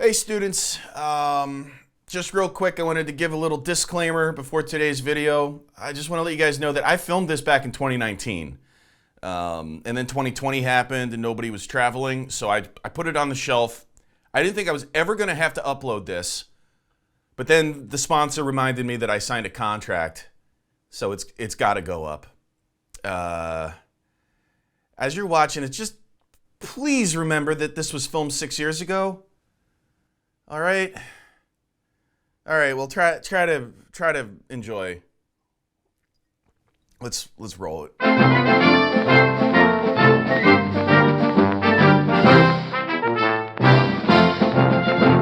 Hey students, just real quick, I wanted to give a little disclaimer before today's video. I just want to let you guys know that I filmed this back in 2019. And then 2020 happened and nobody was traveling, so I put it on the shelf. I didn't think I was ever going to have to upload this, but then the sponsor reminded me that I signed a contract, so it's got to go up. As you're watching it, just please remember that this was filmed 6 years ago. All right. Well, try to enjoy. Let's roll it.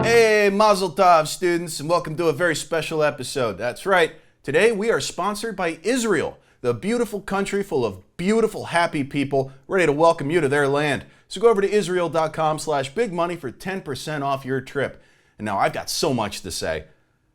Hey, Mazel Tov, students, and welcome to a very special episode. That's right. Today we are sponsored by Israel, the beautiful country full of beautiful, happy people ready to welcome you to their land. So go over to Israel.com/bigmoney for 10% off your trip. And now I've got so much to say,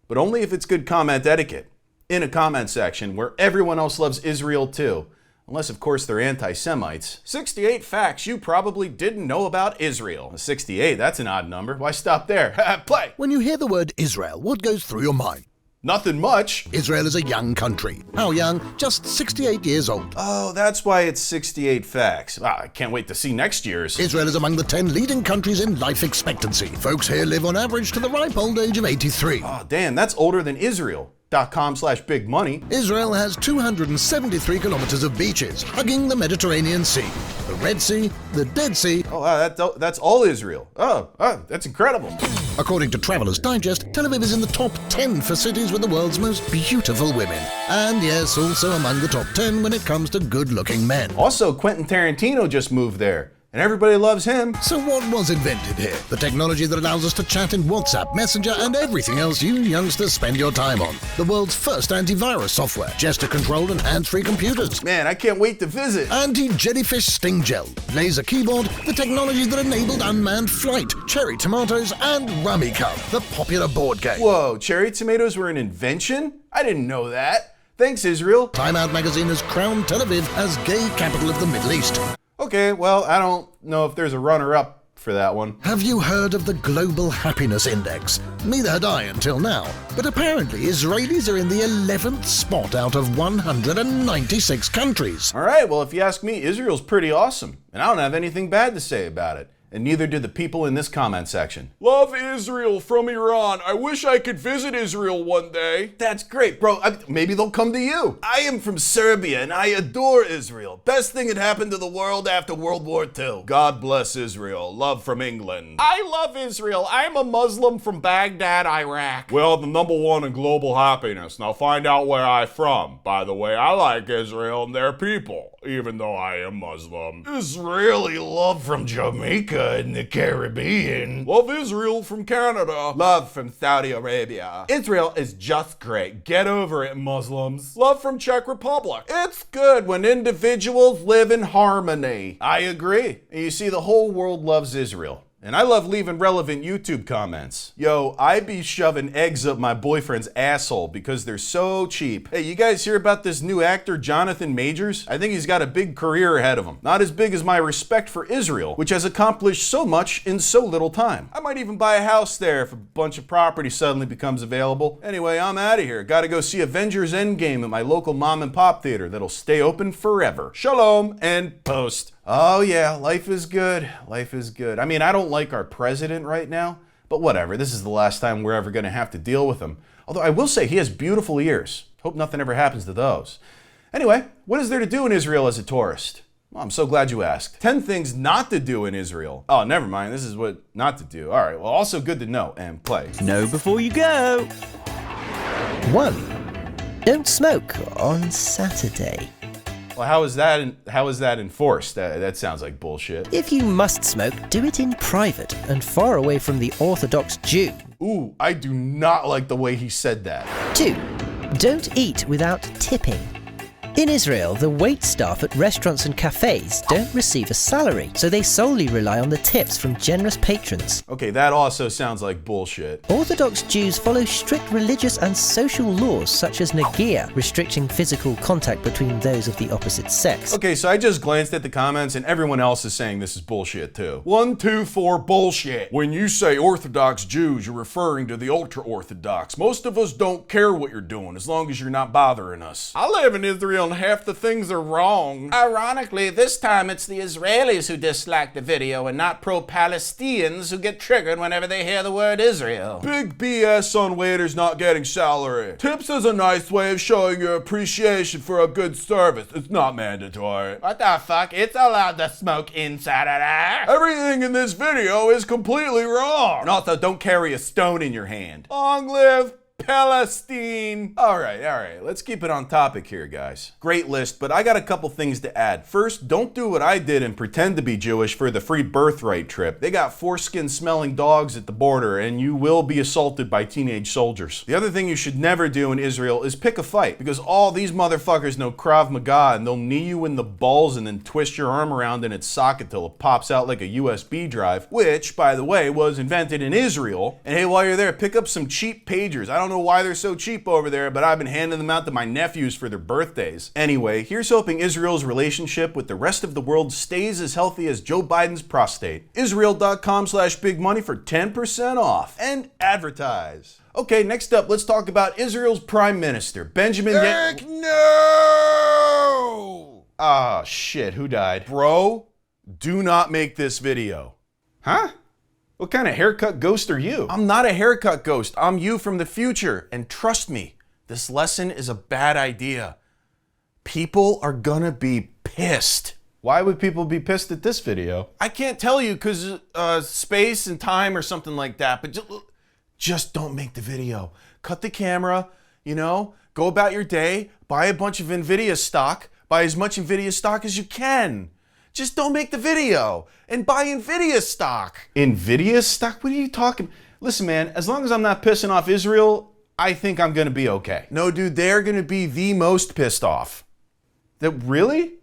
but only if it's good comment etiquette in a comment section where everyone else loves Israel too. Unless, of course, they're anti-Semites. 68 facts you probably didn't know about Israel. 68, that's an odd number. Why stop there? Play! When you hear the word Israel, what goes through your mind? Nothing much. Israel is a young country. How young? Just 68 years old. Oh, that's why it's 68 facts. I can't wait to see next year's. Israel is among the 10 leading countries in life expectancy. Folks here live on average to the ripe old age of 83. Oh, damn, that's older than Israel.com/bigmoney. Israel has 273 kilometers of beaches, hugging the Mediterranean Sea, the Red Sea, the Dead Sea. Oh, wow, that's all Israel. Oh, that's incredible. According to Traveler's Digest, Tel Aviv is in the top 10 for cities with the world's most beautiful women. And yes, also among the top 10 when it comes to good-looking men. Also, Quentin Tarantino just moved there, and everybody loves him. So what was invented here? The technology that allows us to chat in WhatsApp, Messenger, and everything else you youngsters spend your time on. The world's first antivirus software, gesture-controlled and hands-free computers. Man, I can't wait to visit. Anti-jellyfish sting gel, laser keyboard, the technology that enabled unmanned flight, cherry tomatoes, and Rummy Cup, the popular board game. Whoa, cherry tomatoes were an invention? I didn't know that. Thanks, Israel. Time Out magazine has crowned Tel Aviv as gay capital of the Middle East. Okay, well, I don't know if there's a runner-up for that one. Have you heard of the Global Happiness Index? Neither had I until now, but apparently Israelis are in the 11th spot out of 196 countries. All right, well, if you ask me, Israel's pretty awesome, and I don't have anything bad to say about it. And neither do the people in this comment section. Love Israel from Iran. I wish I could visit Israel one day. That's great, bro. Maybe they'll come to you. I am from Serbia and I adore Israel. Best thing that happened to the world after World War II. God bless Israel. Love from England. I love Israel. I'm a Muslim from Baghdad, Iraq. Well, the #1 in global happiness. Now find out where I'm from. By the way, I like Israel and their people, even though I am Muslim. Israeli love from Jamaica in the Caribbean. Love Israel from Canada. Love from Saudi Arabia. Israel is just great. Get over it, Muslims. Love from Czech Republic. It's good when individuals live in harmony. I agree. You see, the whole world loves Israel. And I love leaving relevant YouTube comments. Yo, I be shoving eggs up my boyfriend's asshole because they're so cheap. Hey, you guys hear about this new actor, Jonathan Majors? I think he's got a big career ahead of him. Not as big as my respect for Israel, which has accomplished so much in so little time. I might even buy a house there if a bunch of property suddenly becomes available. Anyway, I'm out of here. Gotta go see Avengers Endgame at my local mom and pop theater that'll stay open forever. Shalom and post. Oh yeah, life is good. Life is good. I mean, I don't like our president right now, but whatever. This is the last time we're ever going to have to deal with him. Although I will say he has beautiful ears. Hope nothing ever happens to those. Anyway, what is there to do in Israel as a tourist? Well, I'm so glad you asked. 10 things not to do in Israel. Oh, never mind. This is what not to do. All right, well, also good to know and play. Know before you go. 1. Don't smoke on Saturday. Well, how is that enforced? That sounds like bullshit. If you must smoke, do it in private and far away from the Orthodox Jew. Ooh, I do not like the way he said that. 2. Don't eat without tipping. In Israel, the wait staff at restaurants and cafes don't receive a salary, so they solely rely on the tips from generous patrons. Okay, that also sounds like bullshit. Orthodox Jews follow strict religious and social laws such as nagia, restricting physical contact between those of the opposite sex. Okay, so I just glanced at the comments and everyone else is saying this is bullshit too. 1, 2, 4, bullshit. When you say Orthodox Jews, you're referring to the ultra-Orthodox. Most of us don't care what you're doing as long as you're not bothering us. I live in Israel and half the things are wrong. Ironically, this time it's the Israelis who dislike the video and not pro-Palestinians who get triggered whenever they hear the word Israel. Big BS on waiters not getting salary. Tips is a nice way of showing your appreciation for a good service. It's not mandatory. What the fuck? It's allowed to smoke inside of there. Everything in this video is completely wrong. And also, don't carry a stone in your hand. Long live Palestine. All right, let's keep it on topic here, guys. Great list, but I got a couple things to add. First, don't do what I did and pretend to be Jewish for the free birthright trip. They got foreskin-smelling dogs at the border, and you will be assaulted by teenage soldiers. The other thing you should never do in Israel is pick a fight, because all these motherfuckers know Krav Maga, and they'll knee you in the balls and then twist your arm around in its socket till it pops out like a USB drive, which, by the way, was invented in Israel. And hey, while you're there, pick up some cheap pagers. I don't know why they're so cheap over there, but I've been handing them out to my nephews for their birthdays. Anyway, here's hoping Israel's relationship with the rest of the world stays as healthy as Joe Biden's prostate. Israel.com/bigmoney for 10% off and advertise. Okay, next up, let's talk about Israel's Prime Minister, Benjamin Erik, no! Ah, shit, who died? Bro, do not make this video. Huh? What kind of haircut ghost are you? I'm not a haircut ghost. I'm you from the future. And trust me, this lesson is a bad idea. People are gonna be pissed. Why would people be pissed at this video? I can't tell you because space and time or something like that, but just don't make the video. Cut the camera, go about your day, buy a bunch of NVIDIA stock, buy as much NVIDIA stock as you can. Just don't make the video and buy NVIDIA stock. NVIDIA stock? What are you talking? Listen, man, as long as I'm not pissing off Israel, I think I'm gonna be okay. No, dude, they're gonna be the most pissed off. Really?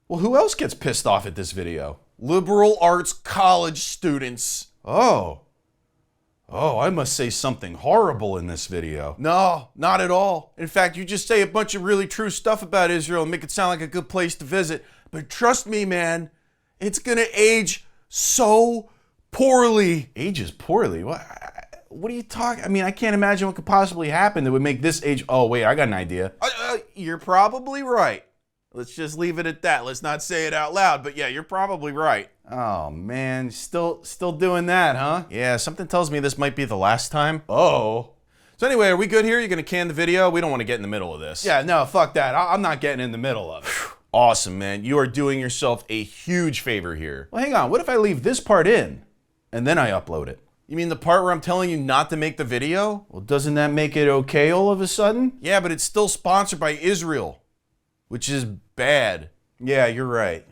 Well, who else gets pissed off at this video? Liberal arts college students. Oh, I must say something horrible in this video. No, not at all. In fact, you just say a bunch of really true stuff about Israel and make it sound like a good place to visit. But trust me, man, it's gonna age so poorly. Ages poorly? What are you talking? I mean, I can't imagine what could possibly happen that would make this age. Oh, wait, I got an idea. You're probably right. Let's just leave it at that. Let's not say it out loud, but yeah, you're probably right. Oh man, still doing that, huh? Yeah, something tells me this might be the last time. Oh. So anyway, are we good here? You're gonna can the video? We don't want to get in the middle of this. Yeah, no, fuck that. I'm not getting in the middle of it. Awesome, man. You are doing yourself a huge favor here. Well, hang on. What if I leave this part in and then I upload it? You mean the part where I'm telling you not to make the video? Well, doesn't that make it okay all of a sudden? Yeah, but it's still sponsored by Israel, which is bad. Yeah, you're right.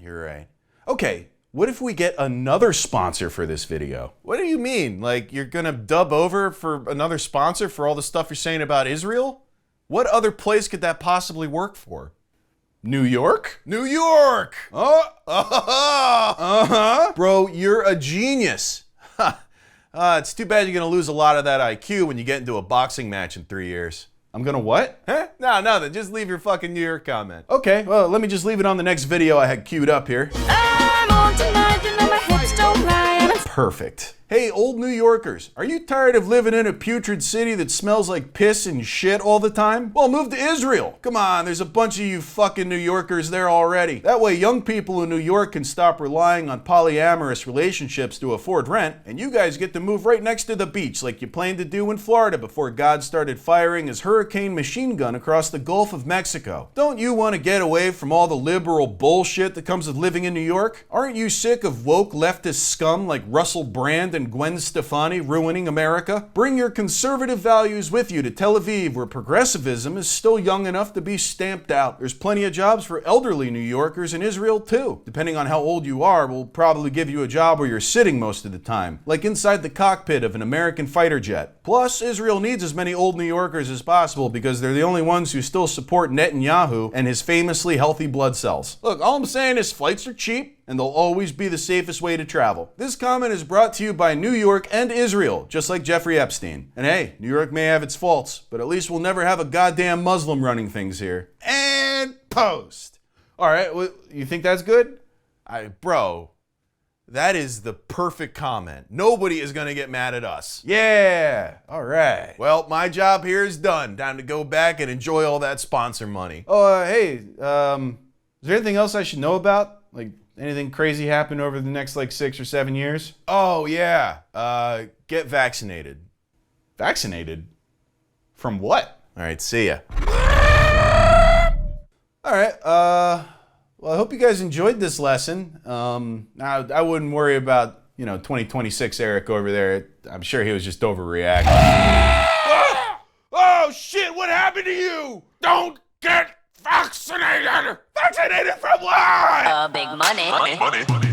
Okay, what if we get another sponsor for this video? What do you mean? Like, you're gonna dub over for another sponsor for all the stuff you're saying about Israel? What other place could that possibly work for? New York? New York! Bro, you're a genius. It's too bad you're gonna lose a lot of that IQ when you get into a boxing match in 3 years. I'm gonna what? Huh? No, nothing. Just leave your fucking New York comment. Okay, well, let me just leave it on the next video I had queued up here. I'm on tonight, my hips don't lie. Perfect. Hey, old New Yorkers, are you tired of living in a putrid city that smells like piss and shit all the time? Well, move to Israel. Come on, there's a bunch of you fucking New Yorkers there already. That way young people in New York can stop relying on polyamorous relationships to afford rent, and you guys get to move right next to the beach like you planned to do in Florida before God started firing his hurricane machine gun across the Gulf of Mexico. Don't you want to get away from all the liberal bullshit that comes with living in New York? Aren't you sick of woke leftist scum like Russell Brand than Gwen Stefani ruining America? Bring your conservative values with you to Tel Aviv, where progressivism is still young enough to be stamped out. There's plenty of jobs for elderly New Yorkers in Israel too. Depending on how old you are, we'll probably give you a job where you're sitting most of the time, like inside the cockpit of an American fighter jet. Plus, Israel needs as many old New Yorkers as possible because they're the only ones who still support Netanyahu and his famously healthy blood cells. Look, all I'm saying is flights are cheap, and they'll always be the safest way to travel. This comment is brought to you by New York and Israel, just like Jeffrey Epstein. And hey, New York may have its faults, but at least we'll never have a goddamn Muslim running things here. And post. All right, well, you think that's good? Bro, that is the perfect comment. Nobody is gonna get mad at us. Yeah, all right. Well, my job here is done. Time to go back and enjoy all that sponsor money. Oh, hey, is there anything else I should know about? Like, anything crazy happen over the next, 6 or 7 years? Oh, yeah. Get vaccinated. Vaccinated? From what? All right, see ya. All right, well, I hope you guys enjoyed this lesson. I wouldn't worry about, 2026 Erik over there. I'm sure he was just overreacting. Oh, shit, what happened to you? Don't get vaccinated! Vaccinated from what? Big money. Money.